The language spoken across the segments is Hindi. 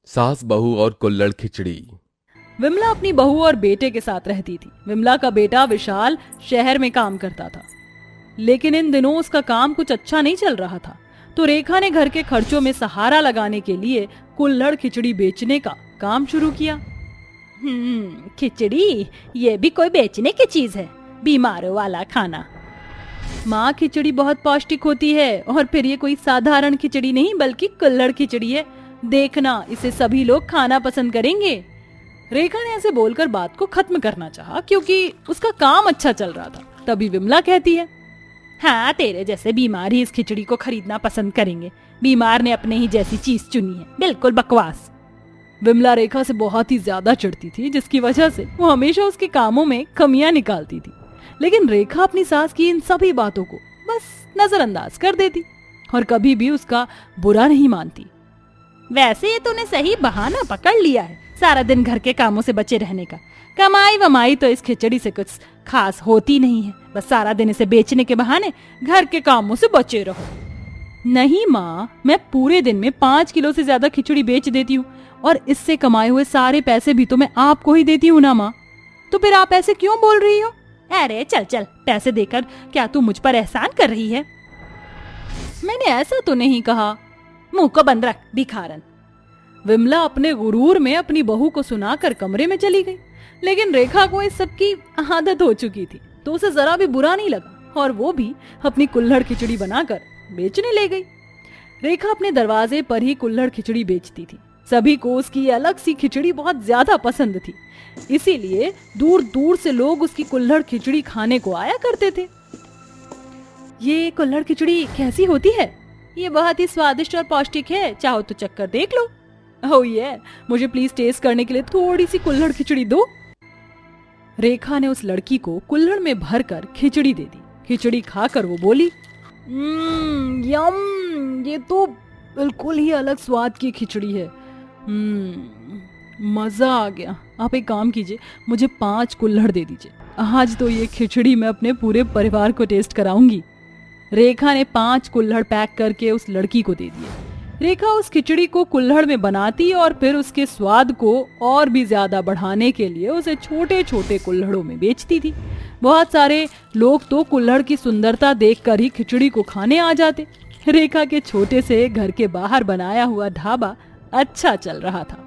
सास बहू और कुल्हड़ खिचड़ी। विमला अपनी बहू और बेटे के साथ रहती थी। विमला का बेटा विशाल शहर में काम करता था, लेकिन इन दिनों उसका काम कुछ अच्छा नहीं चल रहा था। तो रेखा ने घर के खर्चों में सहारा लगाने के लिए कुल्हड़ खिचड़ी बेचने का काम शुरू किया। खिचड़ी, ये भी कोई बेचने की चीज है? बीमारों वाला खाना। माँ, खिचड़ी बहुत पौष्टिक होती है, और फिर ये कोई साधारण खिचड़ी नहीं बल्कि कुल्हड़ खिचड़ी है। देखना, इसे सभी लोग खाना पसंद करेंगे। रेखा ने ऐसे बोलकर बात को खत्म करना चाहा, क्योंकि उसका काम अच्छा चल रहा था। तभी विमला कहती है, हाँ, तेरे जैसे बीमार ही इस खिचड़ी को खरीदना पसंद करेंगे। बीमार ने अपने ही जैसी चीज चुनी है, बिल्कुल बकवास। विमला रेखा से बहुत ही ज्यादा चिढ़ती थी, जिसकी वजह से वो हमेशा उसके कामों में कमियां निकालती थी। लेकिन रेखा अपनी सास की इन सभी बातों को बस नजरअंदाज कर देती और कभी भी उसका बुरा नहीं मानती। वैसे ये तूने सही बहाना पकड़ लिया है, सारा दिन घर के कामों से बचे रहने का। कमाई वमाई तो इस खिचड़ी से कुछ खास होती नहीं है, बस सारा दिन इसे बेचने के बहाने घर के कामों से बचे रहो। नहीं माँ, मैं पूरे दिन में 5 किलो से ज्यादा खिचड़ी बेच देती हूँ, और इससे कमाए हुए सारे पैसे भी तो मैं आपको ही देती हूँ ना माँ। तो फिर आप ऐसे क्यों बोल रही हो? अरे चल चल, पैसे देकर क्या तू मुझ पर एहसान कर रही है? मैंने ऐसा तो नहीं कहा। मुंह को बंद रख, भिखारन। विमला अपने गुरूर में अपनी बहू को सुनाकर कमरे में चली गई। लेकिन रेखा को इस सब की आदत हो चुकी थी, तो उसे जरा भी बुरा नहीं लगा, और वो भी अपनी कुल्हड़ खिचड़ी बनाकर बेचने ले गई। रेखा अपने दरवाजे पर ही कुल्हड़ खिचड़ी बेचती थी। सभी को उसकी अलग सी खिचड़ी बहुत ज्यादा पसंद थी, इसीलिए दूर दूर से लोग उसकी कुल्हड़ खिचड़ी खाने को आया करते थे। ये कुल्हड़ खिचड़ी कैसी होती है? ये बहुत ही स्वादिष्ट और पौष्टिक है, चाहो तो चक्कर देख लो। ओह ये, मुझे प्लीज टेस्ट करने के लिए थोड़ी सी कुल्हड़ खिचड़ी दो। रेखा ने उस लड़की को कुल्हड़ में भरकर खिचड़ी दे दी। खिचड़ी खाकर वो बोली, यम, ये तो बिल्कुल ही अलग स्वाद की खिचड़ी है। मजा आ गया। आप एक काम कीजिए, मुझे 5 कुल्हड़ दे दीजिए। आज तो ये खिचड़ी मैं अपने पूरे परिवार को टेस्ट कराऊंगी। रेखा ने 5 कुल्हड़ पैक करके उस लड़की को दे दिए। रेखा उस खिचड़ी को कुल्हड़ में बनाती और फिर उसके स्वाद को और भी ज्यादा बढ़ाने के लिए उसे छोटे छोटे कुल्हड़ों में बेचती थी। बहुत सारे लोग तो कुल्हड़ की सुंदरता देखकर ही खिचड़ी को खाने आ जाते। रेखा के छोटे से घर के बाहर बनाया हुआ ढाबा अच्छा चल रहा था।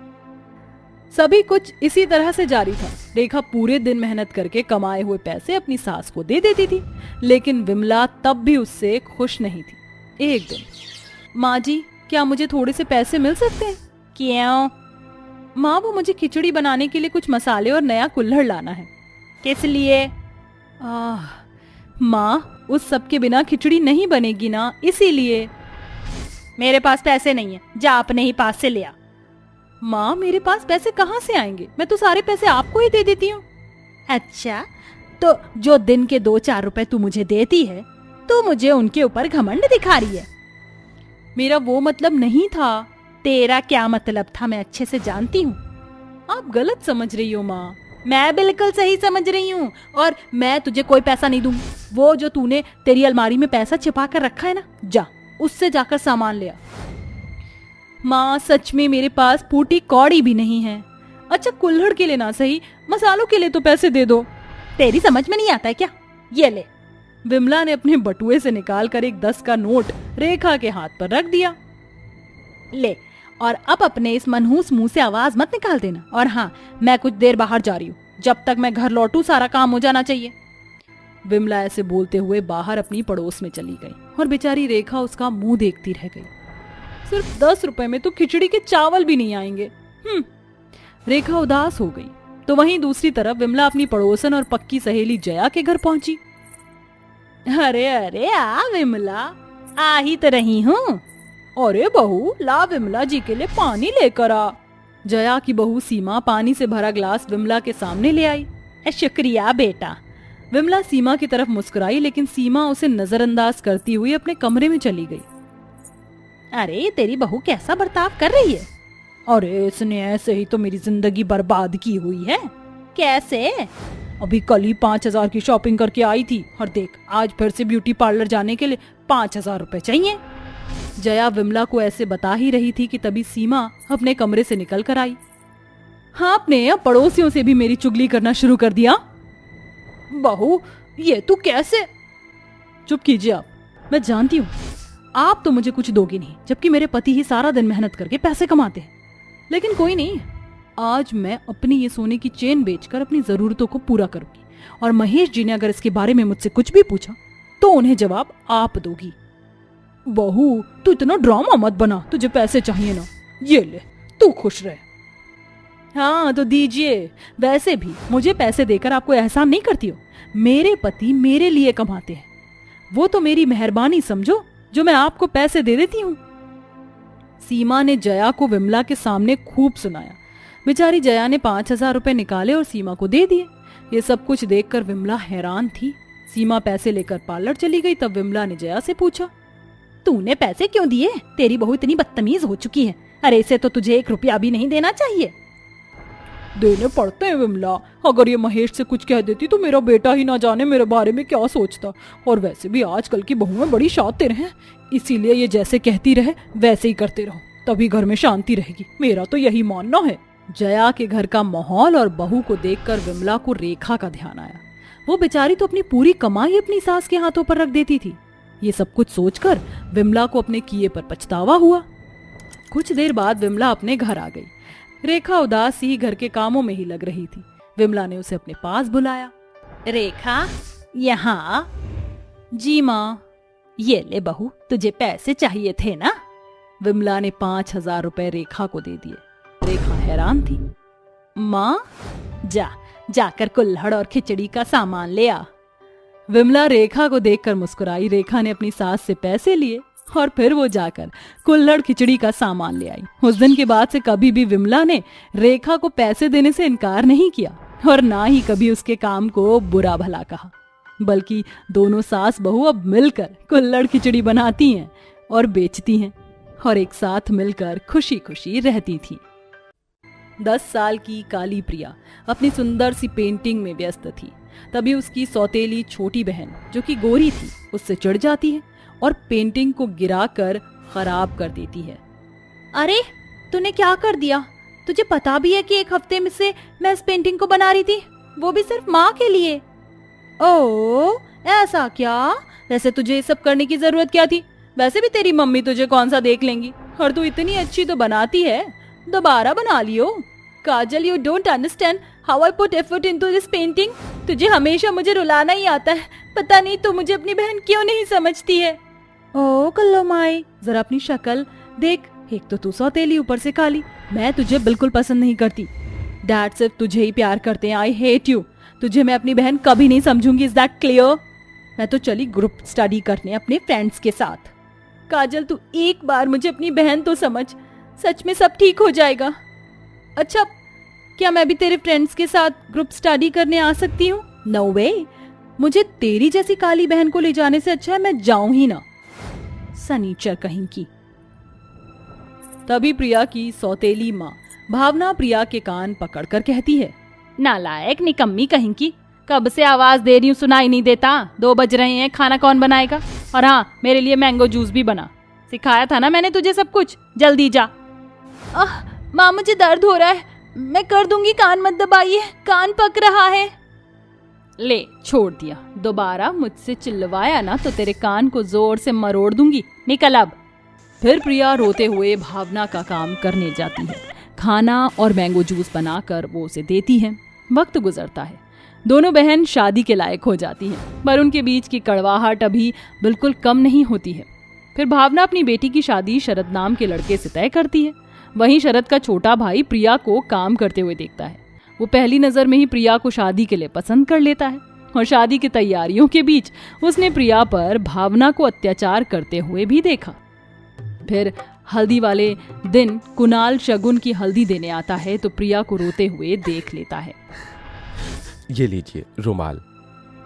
सभी कुछ इसी तरह से जारी था। रेखा पूरे दिन मेहनत करके कमाए हुए पैसे अपनी सास को दे देती थी, लेकिन विमला तब भी उससे खुश नहीं थी। एक दिन, माँ जी, क्या मुझे थोड़े से पैसे मिल सकते हैं? क्यों? माँ, वो मुझे खिचड़ी बनाने के लिए कुछ मसाले और नया कुल्हड़ लाना है। किस लिए? माँ, उस सब के बिना खिचड़ी नहीं बनेगी ना, इसीलिए। मेरे पास पैसे नहीं है, जा अपने ही पास से ले आ। माँ, मेरे पास पैसे कहाँ से आएंगे? मैं तो सारे पैसे आपको ही दे देती हूँ। अच्छा, तो जो दिन के 2-4 रुपए तू मुझे देती है, तो मुझे उनके ऊपर घमंड दिखा रही है? मेरा वो मतलब नहीं था। तेरा क्या मतलब था मैं अच्छे से जानती हूँ। आप गलत समझ रही हो माँ। मैं बिल्कुल सही समझ रही हूँ, और मैं तुझे कोई पैसा नहीं दूंगी। वो जो तूने तेरी अलमारी में पैसा छिपा कर रखा है ना, जा उससे जाकर सामान ले आ। माँ, सच में मेरे पास फूटी कौड़ी भी नहीं है। अच्छा, कुल्हड़ के लिए ना सही, मसालों के लिए तो पैसे दे दो। तेरी समझ में नहीं आता है क्या? ये ले। विमला ने अपने बटुए से निकालकर एक 10 का नोट रेखा के हाथ पर रख दिया। ले, और अब अपने इस मनहूस मुंह से आवाज मत निकाल देना। और हाँ, मैं कुछ देर बाहर जा रही हूँ, जब तक मैं घर लौटूं सारा काम हो जाना चाहिए। विमला ऐसे बोलते हुए बाहर अपनी पड़ोस में चली गई, और बेचारी रेखा उसका मुंह देखती रह गई। सिर्फ 10 रुपए में तो खिचड़ी के चावल भी नहीं आएंगे। रेखा उदास हो गई। तो वहीं दूसरी तरफ विमला अपनी पड़ोसन और पक्की सहेली जया के घर पहुंची। अरे अरे, आ विमला, आ ही तो रही हूँ। अरे बहू, ला विमला जी के लिए पानी लेकर आ। जया की बहू सीमा पानी से भरा ग्लास विमला के सामने ले आई। शुक्रिया बेटा। विमला सीमा की तरफ मुस्कुराई, लेकिन सीमा उसे नजरअंदाज करती हुई अपने कमरे में चली गई। अरे, तेरी बहू कैसा बर्ताव कर रही है? अरे, इसने ऐसे ही तो मेरी जिंदगी बर्बाद की हुई है। कैसे? अभी कल ही 5,000 की शॉपिंग करके आई थी, और देख आज फिर से ब्यूटी पार्लर जाने के लिए 5,000 रुपए चाहिए। जया विमला को ऐसे बता ही रही थी कि तभी सीमा अपने कमरे से निकल कर आई। हाँ, आपने अब पड़ोसियों से भी मेरी चुगली करना शुरू कर दिया। बहू, ये तू कैसे? चुप कीजिए आप। मैं जानती हूँ आप तो मुझे कुछ दोगी नहीं, जबकि मेरे पति ही सारा दिन मेहनत करके पैसे कमाते हैं। लेकिन कोई नहीं, आज मैं अपनी ये सोने की चेन बेचकर अपनी जरूरतों को पूरा करूंगी, और महेश जी ने अगर इसके बारे में मुझसे कुछ भी पूछा तो उन्हें जवाब आप दोगी। बहू, तू इतना ड्रामा मत बना, तुझे पैसे चाहिए ना, ये ले, तू खुश रहे। हाँ तो दीजिए। वैसे भी मुझे पैसे देकर आपको एहसान नहीं करती हो। मेरे पति मेरे लिए कमाते हैं, वो तो मेरी मेहरबानी समझो जो मैं आपको पैसे दे देती हूँ। सीमा ने जया को विमला के सामने खूब सुनाया। बेचारी जया ने 5,000 रुपए निकाले और सीमा को दे दिए। ये सब कुछ देखकर विमला हैरान थी। सीमा पैसे लेकर पार्लर चली गई। तब विमला ने जया से पूछा, तूने पैसे क्यों दिए? तेरी बहू इतनी बदतमीज हो चुकी है। अरे इसे तो तुझे 1 रुपया भी नहीं देना चाहिए। देने पड़ते हैं विमला। अगर ये महेश से कुछ कह देती तो मेरा बेटा ही ना जाने मेरे बारे में क्या सोचता। और वैसे भी आजकल की बहुएं बड़ी शातिर हैं, इसीलिए ये जैसे कहती रहे वैसे ही करते रहो, तभी घर में शांति रहेगी। मेरा तो यही मानना है। जया के घर का माहौल और बहू को देखकर विमला को रेखा का ध्यान आया। वो बेचारी तो अपनी पूरी कमाई अपनी सास के हाथों पर रख देती थी। ये सब कुछ सोचकर विमला को अपने किए पर पछतावा हुआ। कुछ देर बाद विमला अपने घर आ गई। रेखा उदास ही घर के कामों में ही लग रही थी। विमला ने उसे अपने पास बुलाया। रेखा, यहाँ। जी माँ। ये ले बहू, तुझे पैसे चाहिए थे ना? विमला ने 5,000 रुपए रेखा को दे दिए। रेखा हैरान थी। माँ, जाकर कुल्हड़ और खिचड़ी का सामान ले आ। विमला रेखा को देखकर मुस्कुराई। रेखा ने अपनी सास से पैसे लिए और फिर वो जाकर कुल्हड़ खिचड़ी का सामान ले आई। उस दिन के बाद से कभी भी विमला ने रेखा को पैसे देने से इनकार नहीं किया और ना ही कभी उसके काम को बुरा भला कहा, बल्कि दोनों सास बहू अब मिलकर कुल्हड़ खिचड़ी बनाती हैं और बेचती हैं और एक साथ मिलकर खुशी खुशी रहती थी। 10 साल की काली प्रिया अपनी सुंदर सी पेंटिंग में व्यस्त थी। तभी उसकी सौतेली छोटी बहन जो कि गोरी थी उससे चिढ़ जाती है और पेंटिंग को गिराकर खराब कर देती है। अरे तूने क्या कर दिया? तुझे पता भी है कि 1 हफ्ते में से मैं इस पेंटिंग को बना रही थी, वो भी सिर्फ माँ के लिए। ओह, ऐसा क्या? वैसे तुझे ये सब करने की जरूरत क्या थी? वैसे भी तेरी मम्मी तुझे कौन सा देख लेंगी, और तू इतनी अच्छी तो बनाती है, दोबारा बना लियो। Kajal, you don't understand how I put effort into this painting. तुझे हमेशा मुझे रुलाना ही आता है। पता नहीं तू मुझे अपनी बहन क्यों नहीं समझती है। ओ कल्लो माई, जरा अपनी शक्ल देख। एक तो तू सौतेली, ऊपर से काली। मैं तुझे बिल्कुल पसंद नहीं करती। डैड सिर्फ तुझे ही प्यार करते हैं। I hate you. तुझे मैं अपनी बहन कभी नहीं समझूंगी। Is that clear? मैं तो चली ग्रुप स्टडी करने अपने फ्रेंड्स के साथ। काजल, तू एक बार मुझे अपनी बहन तो समझ। सच में सब ठीक हो जाएगा। अच्छा, क्या मैं भी तेरे फ्रेंड्स के साथ ग्रुप स्टडी करने आ सकती हूँ? नो वे। मुझे तेरी जैसी काली बहन को ले जाने से अच्छा है मैं जाऊं ही ना। सनीचर कहीं की। तभी प्रिया की सौतेली माँ भावना प्रिया के कान पकड़कर कहती है, नालायक, निकम्मी कहीं की, कब से आवाज दे रही हूँ सुनाई नहीं देता। 2 बज रहे हैं, खाना कौन बनाएगा? और हाँ, मेरे लिए मैंगो जूस भी बना। सिखाया था ना मैंने तुझे सब कुछ, जल्दी जा। माँ मुझे दर्द हो रहा है। मैं कर दूंगी, कान मत दबाइए, कान पक रहा है। ले, छोड़ दिया। दोबारा मुझसे चिल्लवाया ना तो तेरे कान को जोर से मरोड़ दूंगी। निकल अब। फिर प्रिया रोते हुए भावना का काम करने जाती है। खाना और मैंगो जूस बनाकर वो उसे देती है। वक्त गुजरता है। दोनों बहन शादी के लायक हो जाती हैं, पर उनके बीच की कड़वाहट अभी बिल्कुल कम नहीं होती है। फिर भावना अपनी बेटी की शादी शरद नाम के लड़के से तय करती है। वहीं शरद का छोटा भाई प्रिया को काम करते हुए देखता है। वो पहली नजर में ही प्रिया को शादी के लिए पसंद कर लेता है और शादी की तैयारियों के बीच उसने प्रिया पर भावना को अत्याचार करते हुए भी देखा। फिर हल्दी वाले दिन कुणाल शगुन की हल्दी देने आता है तो प्रिया को रोते हुए देख लेता है। ये लीजिए रुमाल।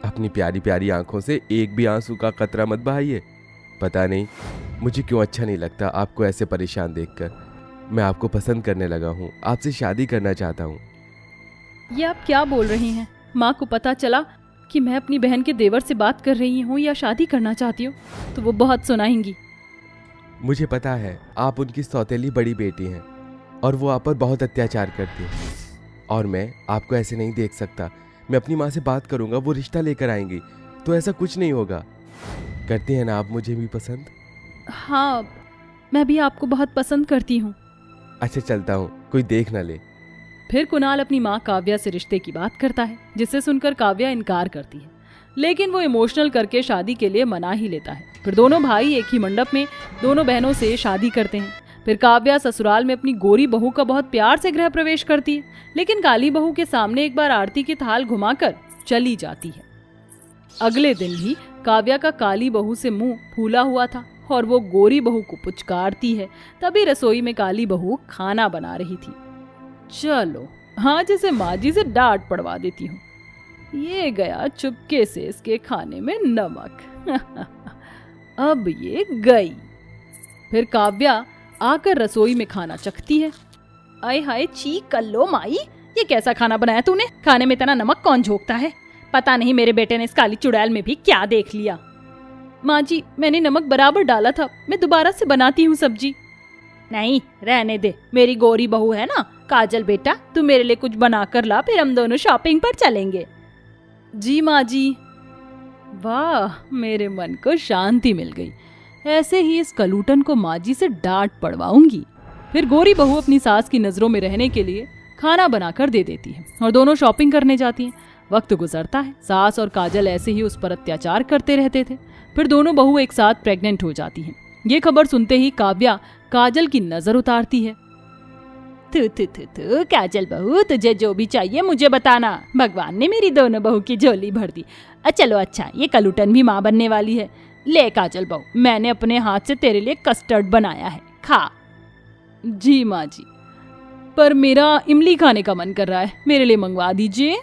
अपनी प्यारी प्यारी आंखों से एक भी आंसू का कतरा मत बहाइए। पता नहीं मुझे क्यों अच्छा नहीं लगता आपको ऐसे परेशान देखकर। मैं आपको पसंद करने लगा हूँ, आपसे शादी करना चाहता हूँ। ये आप क्या बोल रही हैं? माँ को पता चला कि मैं अपनी बहन के देवर से बात कर रही हूँ या शादी करना चाहती हूँ तो वो बहुत सुनाएंगी। मुझे पता है आप उनकी सौतेली बड़ी बेटी हैं और वो आप पर बहुत अत्याचार करती हैं, और मैं आपको ऐसे नहीं देख सकता। मैं अपनी माँ से बात करूँगा, वो रिश्ता लेकर आएंगी, तो ऐसा कुछ नहीं होगा। करती हैं ना आप मुझे भी पसंद? हाँ, मैं भी आपको बहुत पसंद करती हूँ। अच्छा चलता हूँ, कोई देख ना ले। फिर कुणाल अपनी माँ काव्या से रिश्ते की बात करता है, जिसे सुनकर काव्या इनकार करती है, लेकिन वो इमोशनल करके शादी के लिए मना ही लेता है। फिर दोनों भाई एक ही मंडप में दोनों बहनों से शादी करते हैं। फिर काव्या ससुराल में अपनी गोरी बहू का बहुत प्यार से गृह प्रवेश करती है, लेकिन काली बहू के सामने एक बार आरती की थाल घुमाकर चली जाती है। अगले दिन भी काव्या का काली बहू से मुंह फूला हुआ था और वो गोरी बहू को पुचकारती है। तभी रसोई में काली बहू खाना बना रही थी। चलो आज इसे माँ जी से डांट पड़वा देती हूँ। ये गया चुपके से इसके खाने में नमक। अब ये गई। फिर काव्या आकर रसोई में खाना चखती है। आय हाय, छी कर लो माई, ये कैसा खाना बनाया तूने? खाने में इतना नमक कौन झोंकता है? पता नहीं मेरे बेटे ने इस काली चुड़ैल में भी क्या देख लिया। माँ जी, मैंने नमक बराबर डाला था, मैं दोबारा से बनाती हूँ सब्जी। नहीं, रहने दे, मेरी गोरी बहू है ना। काजल बेटा, तू मेरे लिए कुछ बना कर ला, फिर हम दोनों शॉपिंग पर चलेंगे। जी माँ जी। वाह, मेरे मन को शांति मिल गई। ऐसे ही इस कलूटन को माँ जी से डांट पड़वाऊंगी। फिर गोरी बहू अपनी सास की नजरों में रहने के लिए खाना बनाकर दे देती है और दोनों शॉपिंग करने जाती हैं। वक्त गुजरता है, सास और काजल ऐसे ही उस पर अत्याचार करते रहते थे। फिर दोनों बहू एक साथ प्रेग्नेंट हो जाती हैं। ये खबर सुनते ही काव्या काजल की नजर उतारती है। तू काजल बहू, तुझे जो भी चाहिए मुझे बताना। भगवान ने मेरी दोनों बहू की झोली भर दी। चलो अच्छा, ये कलूटन भी माँ बनने वाली है। ले काजल बहू, मैंने अपने हाथ से तेरे लिए कस्टर्ड बनाया है, खा। जी माँ जी, पर मेरा इमली खाने का मन कर रहा है, मेरे लिए मंगवा दीजिए।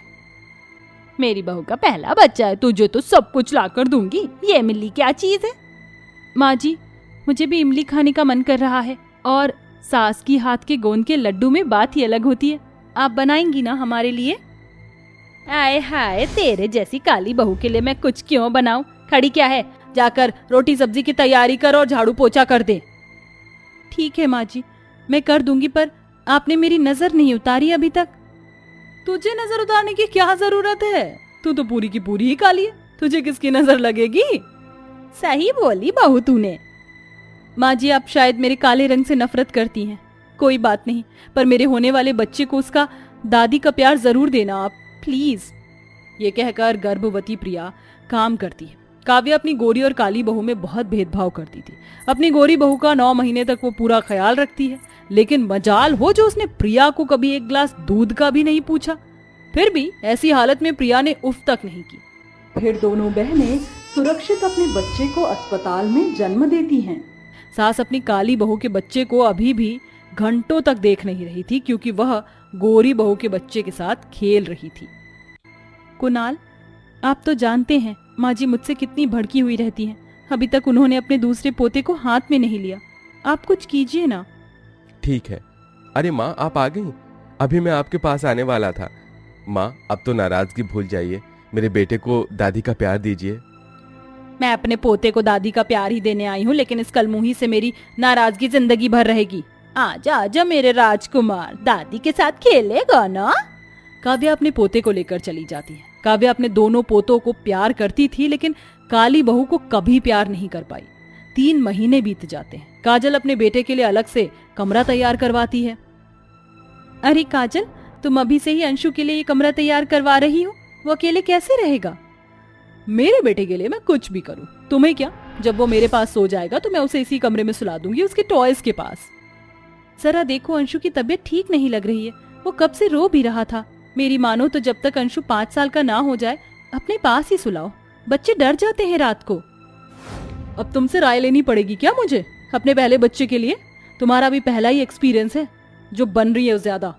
मेरी बहू का पहला बच्चा है, तुझे तो सब कुछ लाकर दूंगी, ये इमली क्या चीज है? माँ जी, मुझे भी इमली खाने का मन कर रहा है, और सास की हाथ के गोंद के लड्डू में बात ही अलग होती है। आप बनाएंगी ना हमारे लिए? आए हाय, तेरे जैसी काली बहू के लिए मैं कुछ क्यों बनाऊं? खड़ी क्या है, जाकर रोटी सब्जी की तैयारी कर और झाड़ू पोछा कर दे। ठीक है माँ जी, मैं कर दूंगी, पर आपने मेरी नजर नहीं उतारी अभी तक। तुझे नजर उतारने की क्या जरूरत है? तू तो पूरी की पूरी ही काली है, तुझे किसकी नजर लगेगी? सही बोली बहू तूने। माँ जी, आप शायद मेरे काले रंग से नफरत करती हैं। कोई बात नहीं, पर मेरे होने वाले बच्चे को उसका दादी का प्यार जरूर देना आप, प्लीज। ये कहकर गर्भवती प्रिया काम करती है। काव्या अपनी गोरी और काली बहू में बहुत भेदभाव करती थी। अपनी गोरी बहू का 9 महीने तक वो पूरा ख्याल रखती है, लेकिन मजाल हो जो उसने प्रिया को कभी एक गिलास दूध का भी नहीं पूछा। फिर भी ऐसी हालत में प्रिया ने उफ तक नहीं की। फिर दोनों बहनें सुरक्षित अपने बच्चे को अस्पताल में जन्म देती हैं। सास अपनी काली बहू के बच्चे को अभी भी घंटों तक देख नहीं रही थी, क्योंकि वह गोरी बहू के बच्चे के साथ खेल रही थी। कुणाल, आप तो जानते हैं माँ जी मुझसे कितनी भड़की हुई रहती हैं। अभी तक उन्होंने अपने दूसरे पोते को हाथ में नहीं लिया। आप कुछ कीजिए ना। ठीक है। अरे माँ, आप आ गई? अभी मैं आपके पास आने वाला था। माँ, अब तो नाराजगी भूल जाइए, मेरे बेटे को दादी का प्यार दीजिए। मैं अपने पोते को दादी का प्यार ही देने आई हूँ, लेकिन इस कलमुही से मेरी नाराजगी जिंदगी भर रहेगी। आजा आजा मेरे राजकुमार, दादी के साथ खेलेगा ना? काव्या अपने पोते को लेकर चली जाती है। काव्या अपने दोनों पोतों को प्यार करती थी, लेकिन काली बहू को कभी प्यार नहीं कर पाई। 3 महीने बीत जाते हैं। काजल अपने बेटे के लिए अलग से कमरा तैयार करवाती है। अरे काजल, तुम अभी से ही अंशु के लिए ये कमरा तैयार करवा रही हो? वो अकेले कैसे रहेगा? मेरे बेटे के लिए मैं कुछ भी करूं, तुम्हें क्या? जब वो मेरे पास सो जाएगा तो मैं उसे इसी कमरे में सुला दूंगी, उसके टॉयज के पास। जरा देखो, अंशु की तबीयत ठीक नहीं लग रही है, वो कब से रो भी रहा था। मेरी मानो तो जब तक अंशु 5 साल का ना हो जाए अपने पास ही सुलाओ, बच्चे डर जाते हैं रात को। अब तुमसे राय लेनी पड़ेगी क्या मुझे अपने पहले बच्चे के लिए? तुम्हारा भी पहला ही एक्सपीरियंस है, जो बन रही है ज्यादा।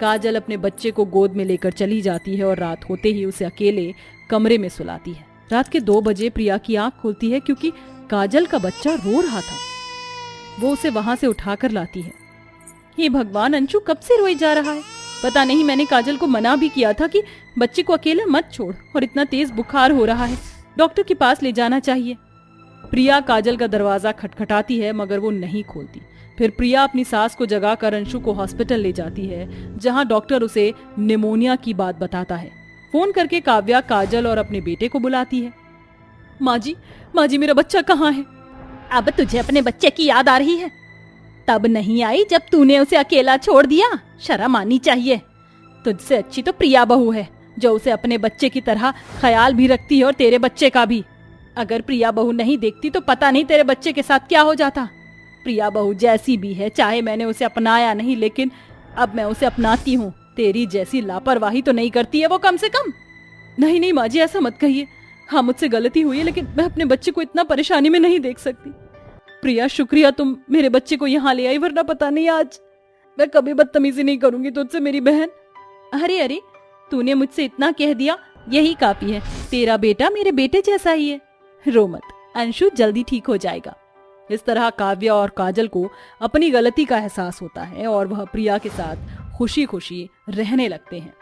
काजल अपने बच्चे को गोद में लेकर चली जाती है और रात होते ही उसे अकेले कमरे में सुलाती है। रात के 2 बजे प्रिया की आंख खुलती है, क्योंकि काजल का बच्चा रो रहा था। वो उसे वहां से उठाकर लाती है। हे भगवान, अंशु कब से रोई जा रहा है? पता नहीं, मैंने काजल को मना भी किया था कि बच्चे को अकेला मत छोड़, और इतना तेज बुखार हो रहा है, डॉक्टर के पास ले जाना चाहिए। प्रिया काजल का दरवाजा खटखटाती है मगर वो नहीं खोलती। फिर प्रिया अपनी सास को जगाकर अंशु को हॉस्पिटल ले जाती है, जहां डॉक्टर उसे निमोनिया की बात बताता है। फोन करके काव्या काजल और अपने बेटे को बुलाती है। माँ जी मेरा बच्चा कहाँ है? अब तुझे अपने बच्चे की याद आ रही है? तब नहीं आई जब तूने उसे अकेला छोड़ दिया। शर्म आनी चाहिए। तुझसे अच्छी तो प्रिया बहू है, जो उसे अपने बच्चे की तरह ख्याल भी रखती है, और तेरे बच्चे का भी। अगर प्रिया बहू नहीं देखती तो पता नहीं तेरे बच्चे के साथ क्या हो जाता। प्रिया बहू जैसी भी है, चाहे मैंने उसे अपनाया नहीं, लेकिन अब मैं उसे अपनाती हूँ। तेरी जैसी लापरवाही तो नहीं करती है वो, कम से कम। नहीं माँ जी, ऐसा मत कहिए। हाँ, मुझसे गलती हुई है, लेकिन मैं अपने बच्चे को इतना परेशानी में नहीं देख सकती। प्रिया, शुक्रिया तुम मेरे बच्चे को यहाँ ले आई, वरना पता नहीं आज मैं कभी बदतमीजी नहीं करूंगी तुझसे मेरी बहन। अरे अरे, तूने मुझसे इतना कह दिया, यही काफी है। तेरा बेटा मेरे बेटे जैसा ही है। रो मत, अंशु जल्दी ठीक हो जाएगा। इस तरह काव्या और काजल को अपनी गलती का एहसास होता है और वह प्रिया के साथ खुशी खुशी रहने लगते हैं।